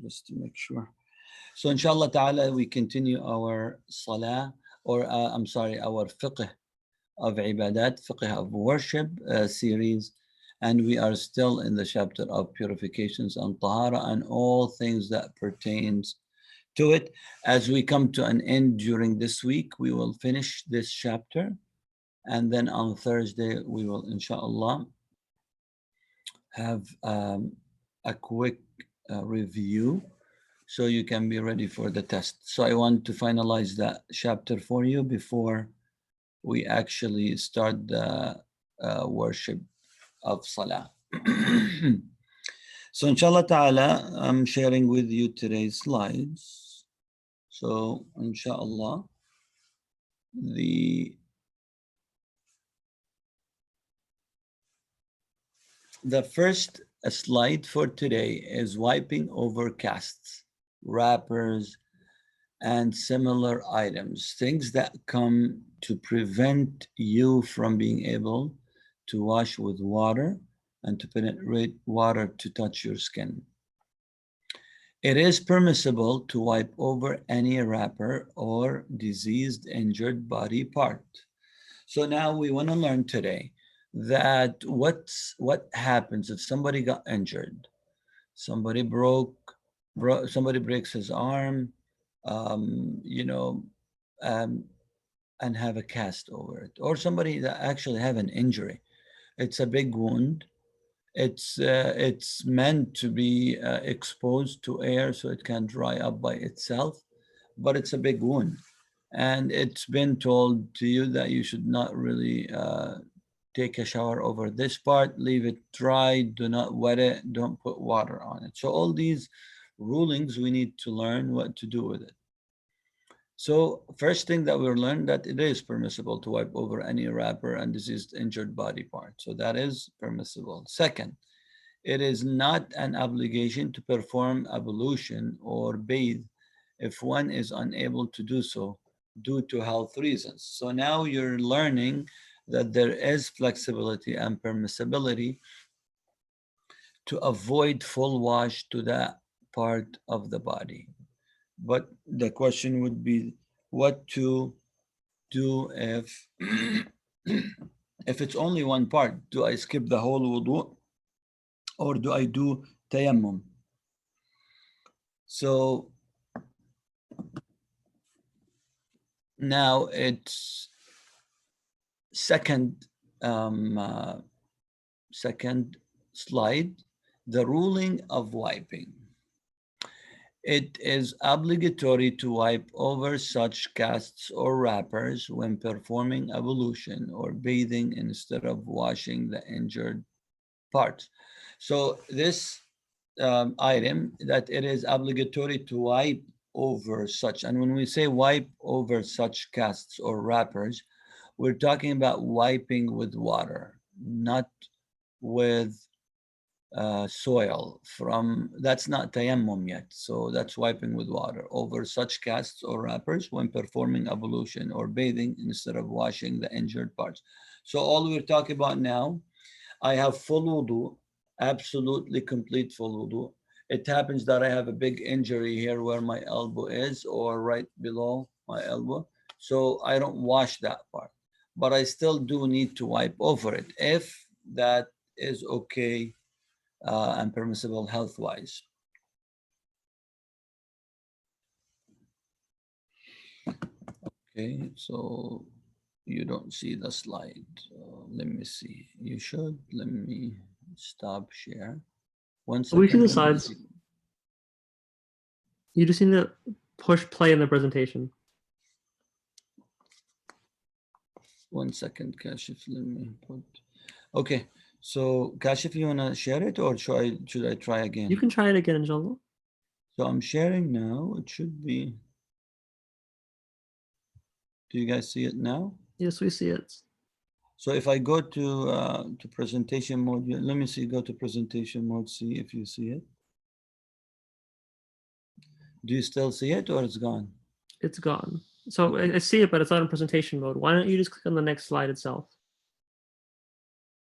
just to make sure. So inshallah ta'ala, we continue our salah, or I'm sorry, our fiqh of ibadat, fiqh of worship series. And we are still in the chapter of purifications and tahara and all things that pertains to it. As we come to an end during this week, we will finish this chapter. And then on Thursday, we will, inshallah, have a quick review so you can be ready for the test. So I want to finalize that chapter for you before we actually start the worship of Salah. So inshallah ta'ala, I'm sharing with you today's slides. So inshallah, the first slide for today is wiping over casts, wrappers, and similar items, things that come to prevent you from being able to wash with water and to penetrate water to touch your skin. It is permissible to wipe over any wrapper or diseased, injured body part. So now we want to learn today that what happens if somebody got injured, somebody somebody breaks his arm, and have a cast over it, or somebody that actually have an injury. It's a big wound. It's meant to be exposed to air so it can dry up by itself, but it's a big wound. And it's been told to you that you should not really take a shower over this part, leave it dry, do not wet it, don't put water on it. So all these rulings, we need to learn what to do with it. So first thing that we'll learn that it is permissible to wipe over any wrapper and diseased, injured body part. So that is permissible. Second, it is not an obligation to perform ablution or bathe if one is unable to do so due to health reasons. So now you're learning that there is flexibility and permissibility to avoid full wash to that part of the body. But the question would be what to do if if it's only one part. Do I skip the whole wudu or do I do tayammum? So now it's second slide, the ruling of wiping. It is obligatory to wipe over such casts or wrappers when performing ablution or bathing instead of washing the injured parts. So this item, that it is obligatory to wipe over such, and when we say wipe over such casts or wrappers, we're talking about wiping with water, not with soil. That's not tayammum yet. So that's wiping with water over such casts or wrappers when performing ablution or bathing instead of washing the injured parts. So all we're talking about now, I have full wudu, absolutely complete full wudu. It happens that I have a big injury here where my elbow is, or right below my elbow. So I don't wash that part, but I still do need to wipe over it if that is okay and permissible health-wise. Okay, so you don't see the slide. Let me see. You should. Let me stop share. 1 second. We see the slides. You just need to push play in the presentation. 1 second, Kashif. Let me put. Okay, so Kashif, you wanna share it, or should I try again? You can try it again, inshallah. So I'm sharing now. It should be. Do you guys see it now? Yes, we see it. So if I go to presentation mode, let me see. Go to presentation mode. See if you see it. Do you still see it, or it's gone? It's gone. So I see it, but it's not in presentation mode. Why don't you just click on the next slide itself?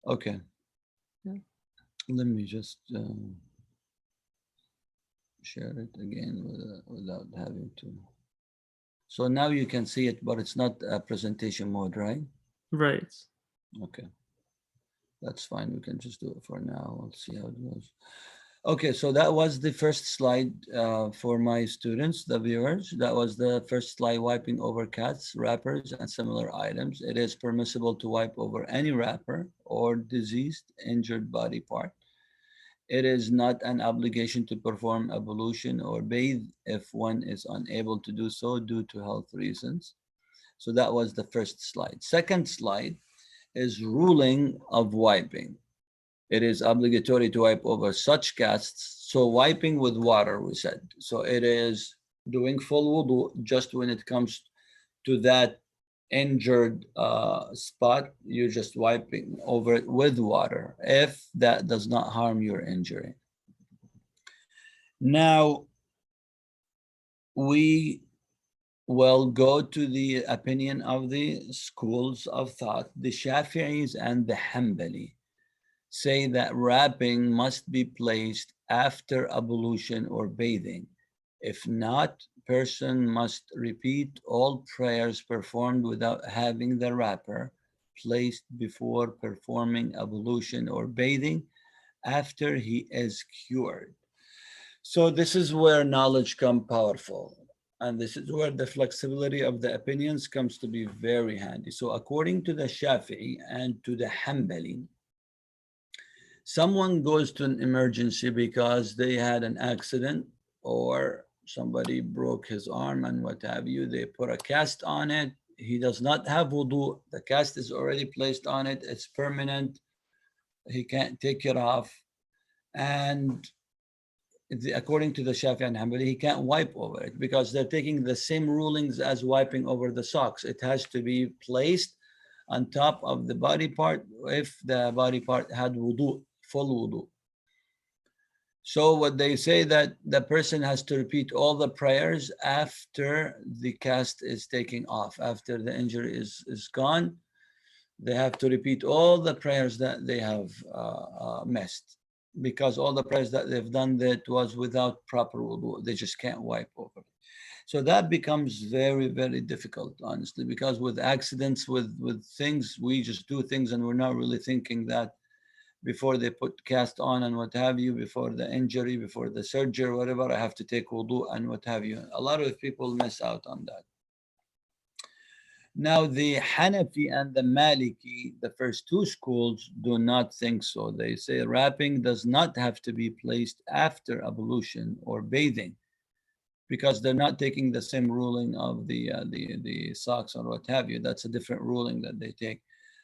Okay. Yeah. Let me just share it again without having to. So now you can see it, but it's not a presentation mode, right? Right. Okay, that's fine. We can just do it for now. We'll see how it goes. Okay, so that was the first slide for my students, the viewers. That was the first slide, wiping over cats, wrappers, and similar items. It is permissible to wipe over any wrapper or diseased, injured body part. It is not an obligation to perform ablution or bathe if one is unable to do so due to health reasons. So that was the first slide. Second slide is ruling of wiping. It is obligatory to wipe over such casts. So wiping with water, we said. So it is doing full wudu just when it comes to that injured spot. You're just wiping over it with water if that does not harm your injury. Now, we will go to the opinion of the schools of thought. The Shafi'is and the Hanbali say that wrapping must be placed after ablution or bathing. If not, person must repeat all prayers performed without having the wrapper placed before performing ablution or bathing after he is cured. So this is where knowledge comes powerful. And this is where the flexibility of the opinions comes to be very handy. So according to the Shafi'i and to the Hanbali, someone goes to an emergency because they had an accident or somebody broke his arm and what have you. They put a cast on it. He does not have wudu. The cast is already placed on it. It's permanent. He can't take it off. And according to the Shafi and Hanbali, he can't wipe over it because they're taking the same rulings as wiping over the socks. It has to be placed on top of the body part if the body part had wudu, full wudu. So what they say that the person has to repeat all the prayers after the cast is taken off, after the injury is gone. They have to repeat all the prayers that they have missed because all the prayers that they've done that was without proper wudu. They just can't wipe over it. So that becomes very, very difficult, honestly, because with accidents, with things, we just do things and we're not really thinking that before they put cast on and what have you, before the injury, before the surgery, whatever, I have to take wudu and what have you. A lot of people miss out on that. Now, the Hanafi and the Maliki, the first two schools, do not think so. They say wrapping does not have to be placed after ablution or bathing because they're not taking the same ruling of the socks or what have you. That's a different ruling that they take.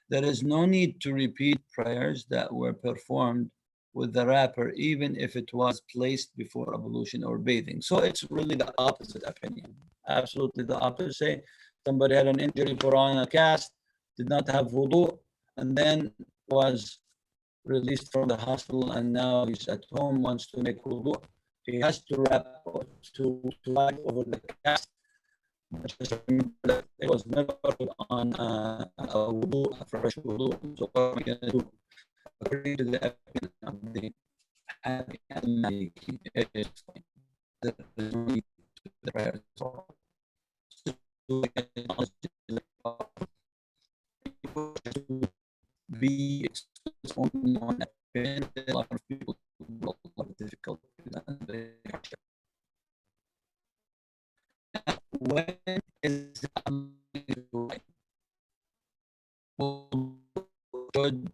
There is no need to repeat prayers that were performed with the wrapper, even if it was placed before ablution or bathing. So it's really the opposite opinion. Absolutely the opposite. Somebody had an injury, put on a cast, did not have wudu, and then was released from the hospital, and now he's at home, wants to make wudu. He has to wrap to wipe over the cast. But just remember that it was never put on a wudu, a fresh wudu. So what are we going to do? According to the opinion of the Hanafi and Maliki, it is fine. There is no need to the prayer at all. So be exposed only on opinion. A lot of people have a lot of difficulty and they hardship. When is it should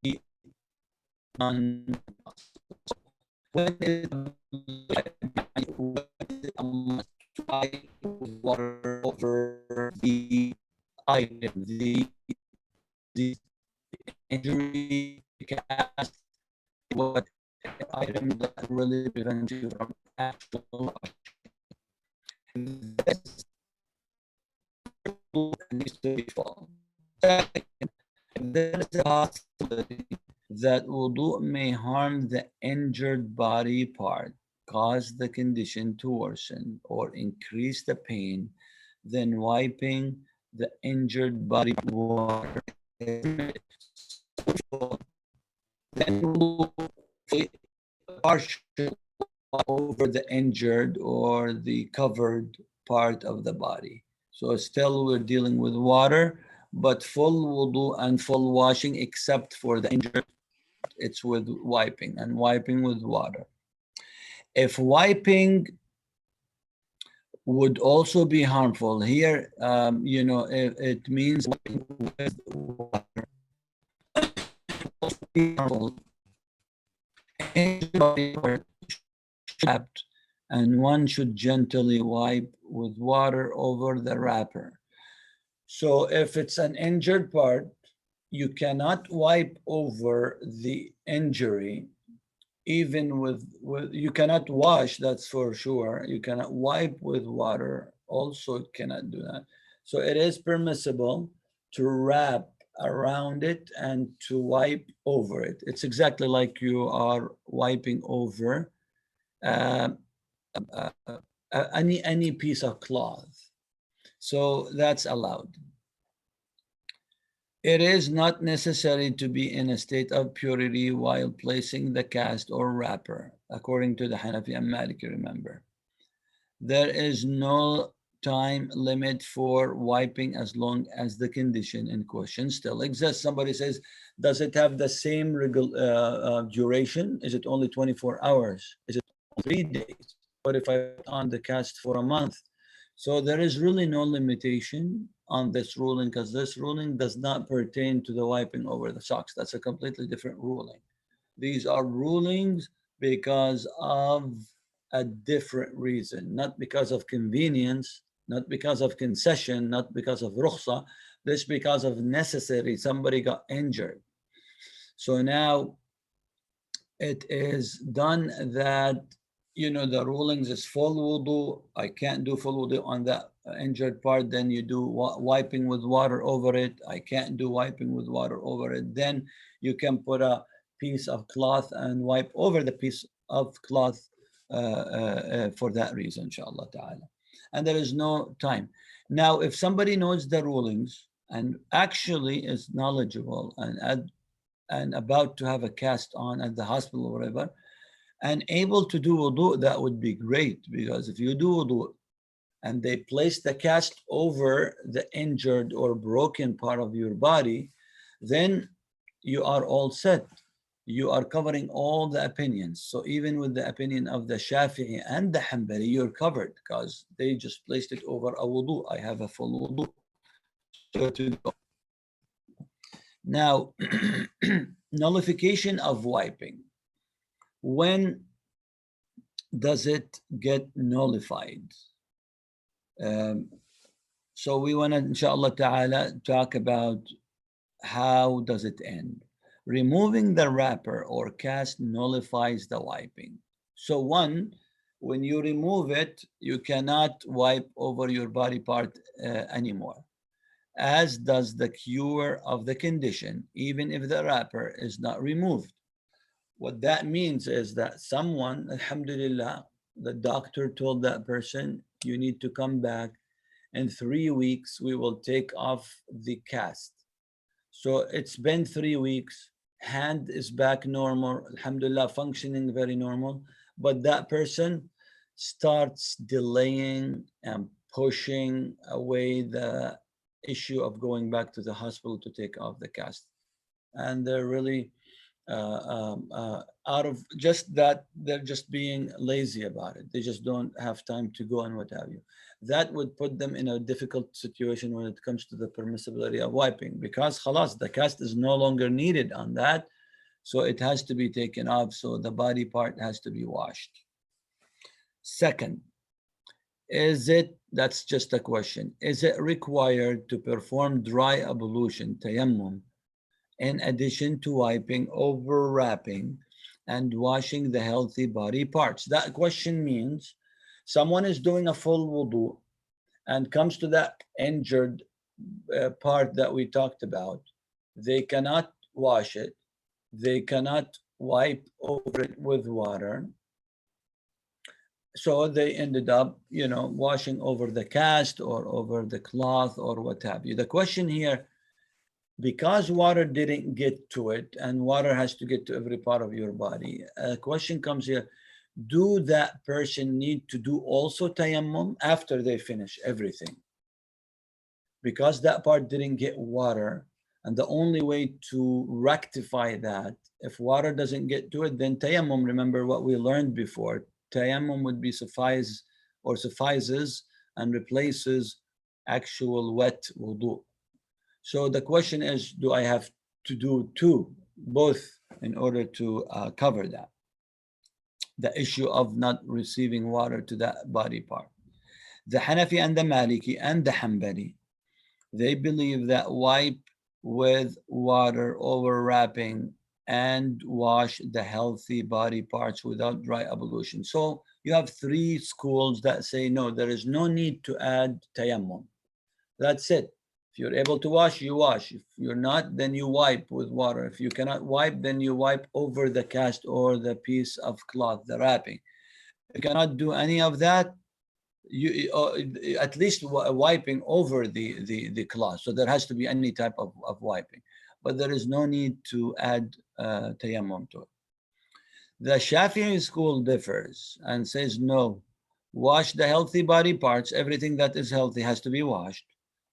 be on when is a must try water over the item, the injury cast, what item that really prevents you from actual this needs to be followed. Second, if there is a possibility that wudu may harm the injured body part, cause the condition to worsen, or increase the pain, then wiping the injured body water is permitted. Then partial over the injured or the covered part of the body. So still we're dealing with water, but full wudu and full washing, except for the injured, it's with wiping and wiping with water. If wiping would also be harmful here, it means wiping with water be harmful. And one should gently wipe with water over the wrapper. So if it's an injured part, you cannot wipe over the injury, even with you cannot wash, that's for sure. You cannot wipe with water, also cannot do that. So it is permissible to wrap around it and to wipe over it. It's exactly like you are wiping over uh, any piece of cloth. So that's allowed. It is not necessary to be in a state of purity while placing the cast or wrapper, according to the Hanafi and Maliki, remember. There is no time limit for wiping as long as the condition in question still exists. Somebody says, does it have the same duration? Is it only 24 hours? Is it 3 days? What if I put on the cast for a month? So there is really no limitation on this ruling, because this ruling does not pertain to the wiping over the socks. That's a completely different ruling. These are rulings because of a different reason, not because of convenience, not because of concession, not because of rukhsa. This because of necessary. Somebody got injured. So now it is done that, the rulings is full wudu. I can't do full wudu on that injured part. Then you do wiping with water over it. I can't do wiping with water over it. Then you can put a piece of cloth and wipe over the piece of cloth for that reason, inshallah ta'ala. And there is no time. Now, if somebody knows the rulings and actually is knowledgeable and about to have a cast on at the hospital or whatever, and able to do wudu, that would be great, because if you do wudu and they place the cast over the injured or broken part of your body, then you are all set. You are covering all the opinions. So even with the opinion of the Shafi'i and the Hanbali, you're covered, because they just placed it over a wudu. I have a full wudu. So to go. Now, nullification of wiping. When does it get nullified? So we want to, inshallah ta'ala, talk about how does it end. Removing the wrapper or cast nullifies the wiping. So one, when you remove it, you cannot wipe over your body part anymore, as does the cure of the condition, even if the wrapper is not removed. What that means is that someone, alhamdulillah, the doctor told that person, you need to come back in 3 weeks, we will take off the cast. So it's been 3 weeks, hand is back normal, alhamdulillah, functioning very normal, but that person starts delaying and pushing away the issue of going back to the hospital to take off the cast. And they're really out of just that, they're just being lazy about it. They just don't have time to go and what have you. That would put them in a difficult situation when it comes to the permissibility of wiping, because khalas, the cast is no longer needed on that. So it has to be taken off. So the body part has to be washed. Second, that's just a question. Is it required to perform dry ablution, tayammum, in addition to wiping, overwrapping, and washing the healthy body parts? That question means someone is doing a full wudu and comes to that injured part that we talked about. They cannot wash it. They cannot wipe over it with water. So they ended up, washing over the cast or over the cloth or what have you. The question here, because water didn't get to it, and water has to get to every part of your body, a question comes here, do that person need to do also tayammum after they finish everything? Because that part didn't get water, and the only way to rectify that, if water doesn't get to it, then tayammum, remember what we learned before, tayammum would be suffice or suffices and replaces actual wet wudu. So the question is, do I have to do two, both, in order to cover that, the issue of not receiving water to that body part? The Hanafi and the Maliki and the Hanbali, they believe that wipe with water over wrapping and wash the healthy body parts without dry ablution. So you have three schools that say no, there is no need to add tayammum. That's it. If you're able to wash, you wash. If you're not, then you wipe with water. If you cannot wipe, then you wipe over the cast or the piece of cloth, the wrapping. If you cannot do any of that, you at least wiping over the cloth. So there has to be any type of wiping, but there is no need to add tayammum to it. The Shafi'i school differs and says no, wash the healthy body parts. Everything that is healthy has to be washed.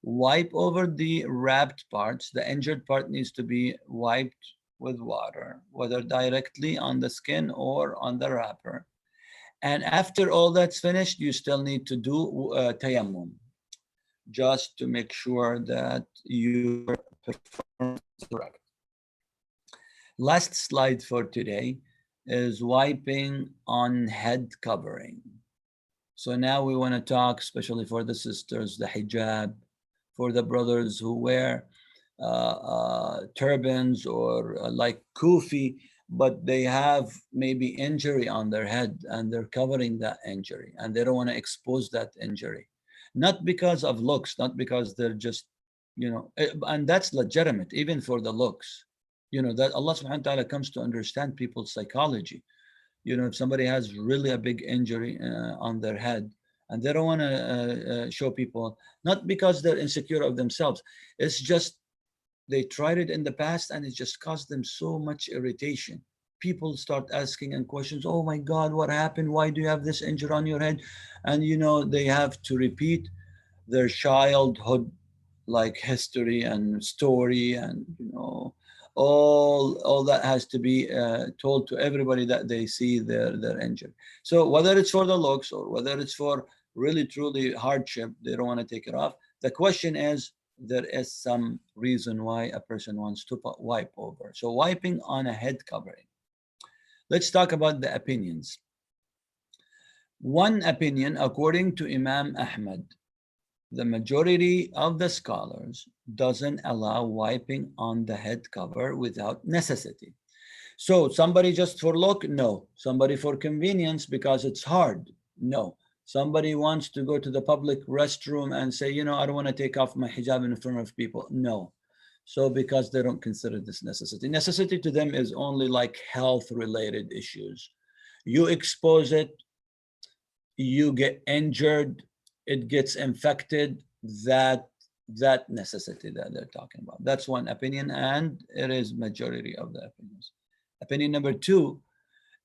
Wipe over the wrapped parts. The injured part needs to be wiped with water, whether directly on the skin or on the wrapper. And after all that's finished, you still need to do tayammum, just to make sure that your performance is correct. Last slide for today is wiping on head covering. So now we want to talk, especially for the sisters, the hijab, for the brothers who wear turbans or like kufi, but they have maybe injury on their head and they're covering that injury and they don't want to expose that injury. Not because of looks, not because they're just, and that's legitimate, even for the looks. That Allah subhanahu wa ta'ala comes to understand people's psychology. If somebody has really a big injury on their head and they don't want to show people, not because they're insecure of themselves, it's just they tried it in the past and it just caused them so much irritation. People start asking and questions, oh my God, what happened? Why do you have this injury on your head? And they have to repeat their childhood like history and story, and all that has to be told to everybody that they see their injury. So whether it's for the looks or whether it's for really truly hardship, they don't want to take it off. The question is, there is some reason why a person wants to wipe over. So wiping on a head covering. Let's talk about the opinions. One opinion, according to Imam Ahmad, the majority of the scholars doesn't allow wiping on the head cover without necessity. So somebody just for look? No. Somebody for convenience because it's hard? No. Somebody wants to go to the public restroom and say, I don't want to take off my hijab in front of people? No. So because they don't consider this necessity. Necessity to them is only like health related issues. You expose it, you get injured, it gets infected, that necessity that they're talking about. That's one opinion, and it is majority of the opinions. Opinion number two,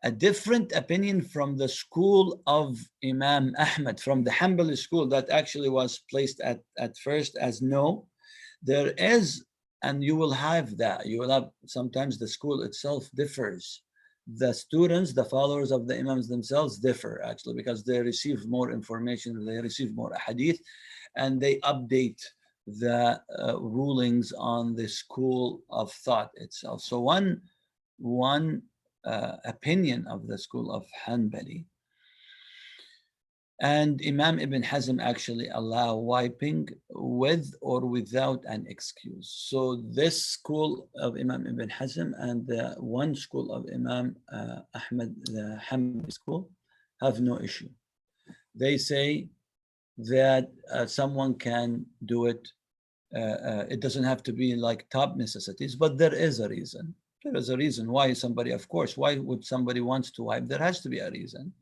a different opinion from the school of Imam Ahmad, from the Hanbali school that actually was placed at first as no. There is, and you will have that, you will have sometimes the school itself differs. The students, the followers of the Imams themselves differ actually, because they receive more information, they receive more hadith, and they update the rulings on the school of thought itself. So one opinion of the school of Hanbali and Imam Ibn Hazm actually allow wiping with or without an excuse. So this school of Imam Ibn Hazm and the one school of Imam Ahmad, the Hanbali school, have no issue. They say that someone can do it. It doesn't have to be like top necessities, but there is a reason. There is a reason why somebody, of course, why would somebody wants to wipe? There has to be a reason.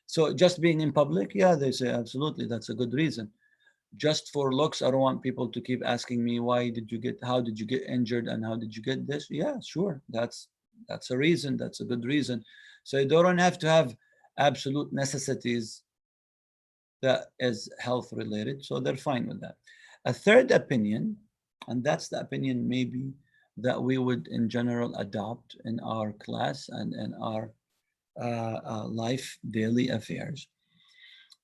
So just being in public, yeah, they say absolutely, that's a good reason. Just for looks, I don't want people to keep asking me, how did you get injured and how did you get this? Yeah, sure, that's a reason, that's a good reason. So you don't have to have absolute necessities that is health related, so they're fine with that. A third opinion, and that's the opinion maybe that we would in general adopt in our class and in our life daily affairs,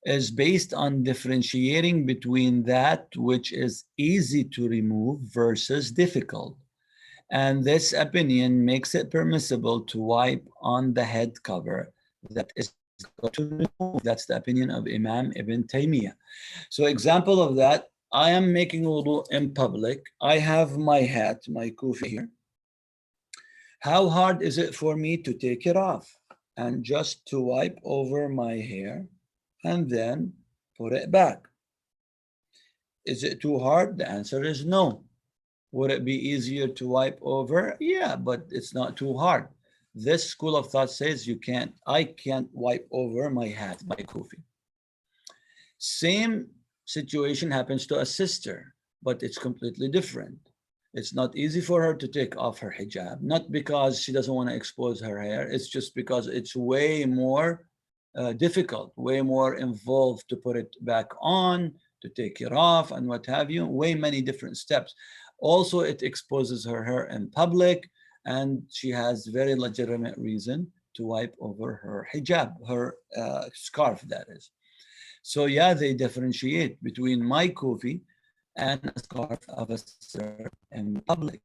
is based on differentiating between that which is easy to remove versus difficult. And this opinion makes it permissible to wipe on the head cover that is difficult to remove. That's the opinion of Imam Ibn Taymiyyah. So example of that, I am making wudu in public. I have my hat, my kufi here. How hard is it for me to take it off and just to wipe over my hair and then put it back? Is it too hard? The answer is no. Would it be easier to wipe over? Yeah, but it's not too hard. This school of thought says I can't wipe over my hat, my kufi. Same situation happens to a sister, but it's completely different. It's not easy for her to take off her hijab, not because she doesn't want to expose her hair, it's just because it's way more difficult, way more involved to put it back on, to take it off, and what have you, way many different steps. Also, it exposes her hair in public, and she has very legitimate reason to wipe over her hijab, her scarf, that is. So yeah, they differentiate between my kufi and a scarf of a sister in public.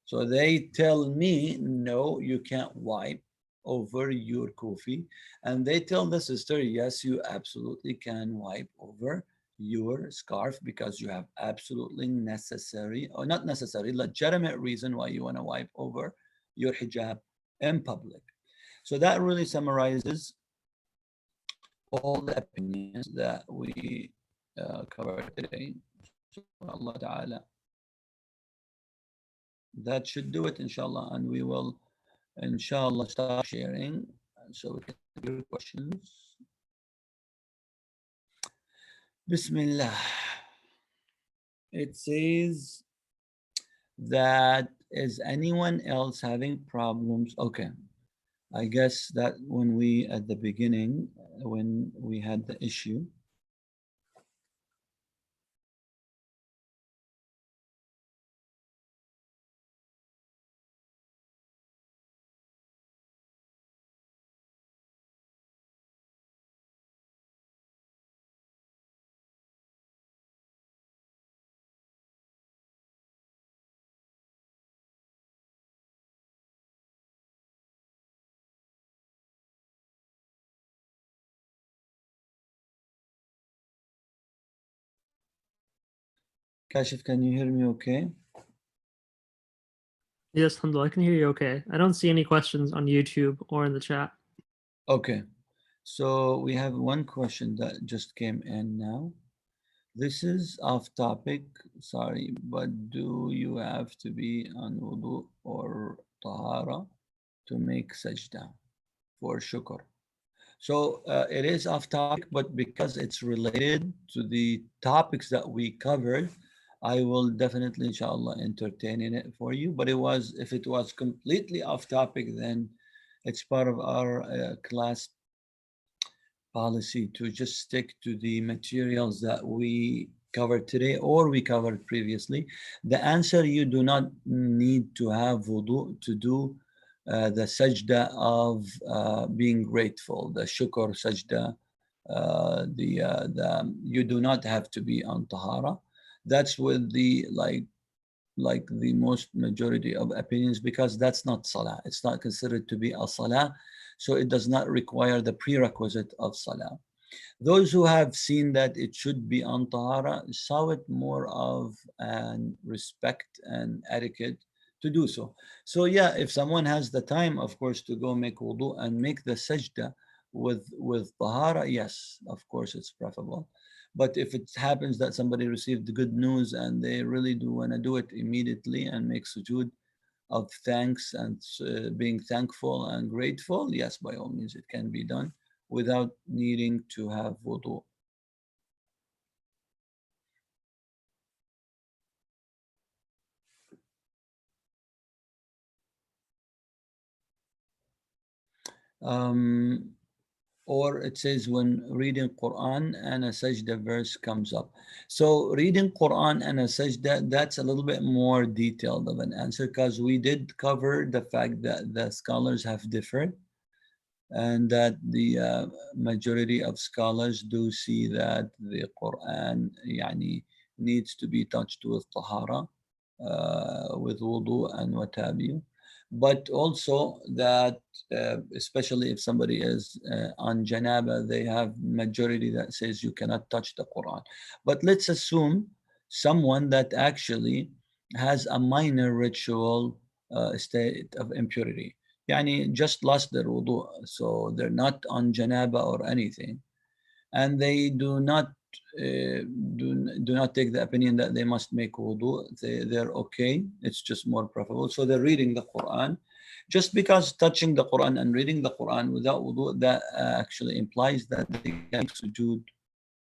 So they tell me, no, you can't wipe over your kufi. And they tell the sister, yes, you absolutely can wipe over your scarf because you have absolutely necessary, or not necessary, legitimate reason why you want to wipe over your hijab in public. So that really summarizes all the opinions that we covered today. So Allah Ta'ala, that should do it, inshallah, and we will, inshallah, start sharing so we can take your questions. Bismillah. It says that, is anyone else having problems? Okay, I guess that when we, at the beginning, when we had the issue, Kashif, can you hear me okay? Yes, Alhamdulillah, I can hear you okay. I don't see any questions on YouTube or in the chat. Okay, so we have one question that just came in now. This is off topic, sorry, but do you have to be on wudu or tahara to make sajda for shukr? So it is off topic, but because it's related to the topics that we covered, I will definitely, inshallah, entertain in it for you. But if it was completely off topic, then it's part of our class policy to just stick to the materials that we covered today or we covered previously. The answer, you do not need to have wudu to do the sajda of being grateful, the shukr sajda, you do not have to be on tahara. That's with the like the most majority of opinions, because that's not salah. It's not considered to be a salah, so it does not require the prerequisite of salah. Those who have seen that it should be on tahara saw it more of an respect and etiquette to do so. So yeah, if someone has the time, of course, to go make wudu and make the sajda with tahara, yes, of course, it's preferable. But if it happens that somebody received the good news and they really do want to do it immediately and make sujood of thanks and being thankful and grateful, yes, by all means, it can be done without needing to have wudu. Um, or it says when reading Quran and a sajda verse comes up. So reading Quran and a sajda, that's a little bit more detailed of an answer, because we did cover the fact that the scholars have differed, and that the majority of scholars do see that the Quran يعني, needs to be touched with tahara, with wudu and what have you. But also that, especially if somebody is on janaba, they have majority that says you cannot touch the Quran. But let's assume someone that actually has a minor ritual state of impurity. يعني just lost their wudu, so they're not on janaba or anything, and they do not do not take the opinion that they must make wudu. They're okay. It's just more preferable. So they're reading the Quran. Just because touching the Quran and reading the Quran without wudu, that actually implies that they can make sujood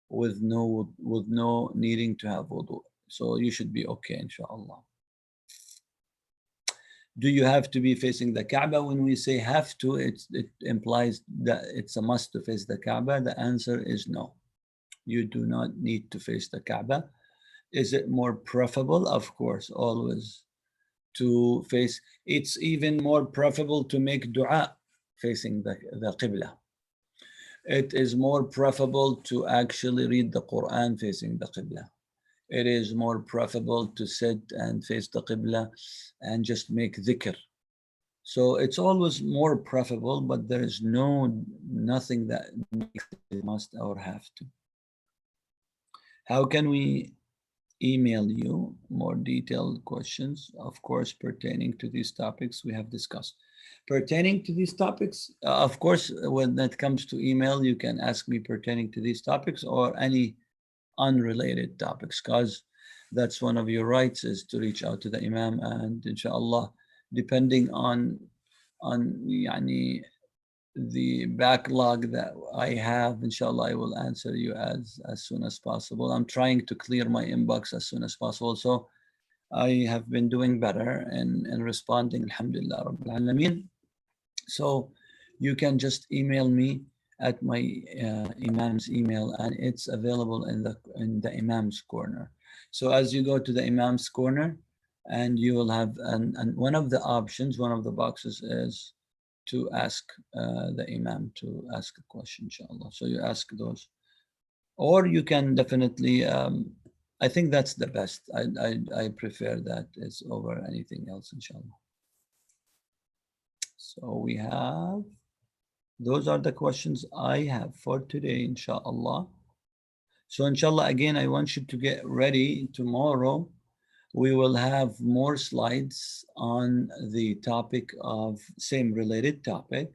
with no needing to have wudu. So you should be okay, inshallah. Do you have to be facing the Kaaba? When we say have to, it implies that it's a must to face the Kaaba. The answer is no. You do not need to face the Kaaba. Is it more preferable? Of course, always to face. It's even more preferable to make dua facing the Qibla. It is more preferable to actually read the Quran facing the Qibla. It is more preferable to sit and face the Qibla and just make dhikr. So it's always more preferable, but there is nothing that makes it must or have to. How can we email you more detailed questions, of course, pertaining to these topics we have discussed? Pertaining to these topics, of course, when it comes to email, you can ask me pertaining to these topics or any unrelated topics, because that's one of your rights, is to reach out to the Imam, and inshallah, depending on يعني the backlog that I have, inshallah, I will answer you as soon as possible. I'm trying to clear my inbox as soon as possible. So I have been doing better in responding, alhamdulillah rabbil alameen. So you can just email me at my Imam's email, and it's available in the Imam's corner. So as you go to the Imam's corner, and you will have, and one of the options, one of the boxes is to ask the Imam to ask a question, inshallah. So you ask those, or you can definitely. I think that's the best. I prefer that is over anything else, inshallah. So we have. Those are the questions I have for today, inshallah. So inshallah, again, I want you to get ready. Tomorrow, we will have more slides on the topic of same related topic.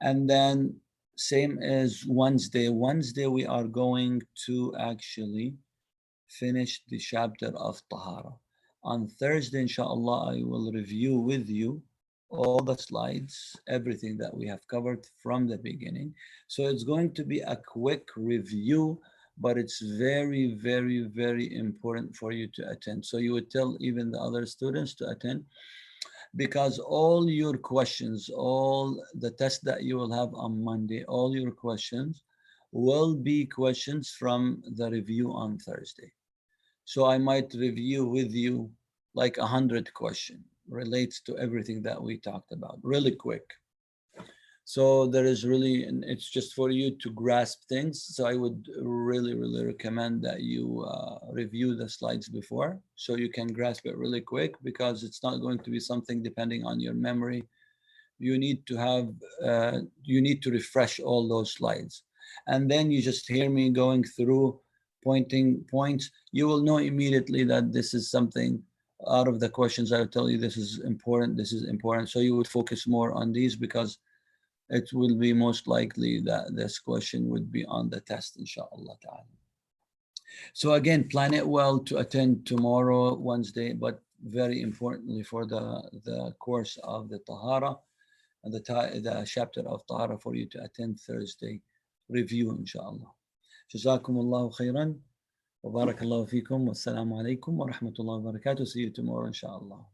And then same as Wednesday. Wednesday, we are going to actually finish the chapter of Tahara. On Thursday, inshallah, I will review with you all the slides, everything that we have covered from the beginning. So it's going to be a quick review, but it's very, very, very important for you to attend. So you would tell even the other students to attend, because all your questions, all the tests that you will have on Monday, all your questions will be questions from the review on Thursday. So I might review with you like 100 questions relates to everything that we talked about, really quick. So there is really, and it's just for you to grasp things. So I would really, really recommend that you review the slides before, so you can grasp it really quick, because it's not going to be something depending on your memory. You need to have, you need to refresh all those slides. And then you just hear me going through pointing points. You will know immediately that this is something out of the questions. I will tell you this is important, this is important. So you would focus more on these, because it will be most likely that this question would be on the test, inshallah ta'ala. So again, plan it well to attend tomorrow, Wednesday, but very importantly for the course of the Tahara, and the chapter of Tahara, for you to attend Thursday review, inshallah. Jazakumullahu khairan. Wa barakallahu feekum. Wassalamu alaikum wa rahmatullahi wa barakatuh. See you tomorrow, inshallah.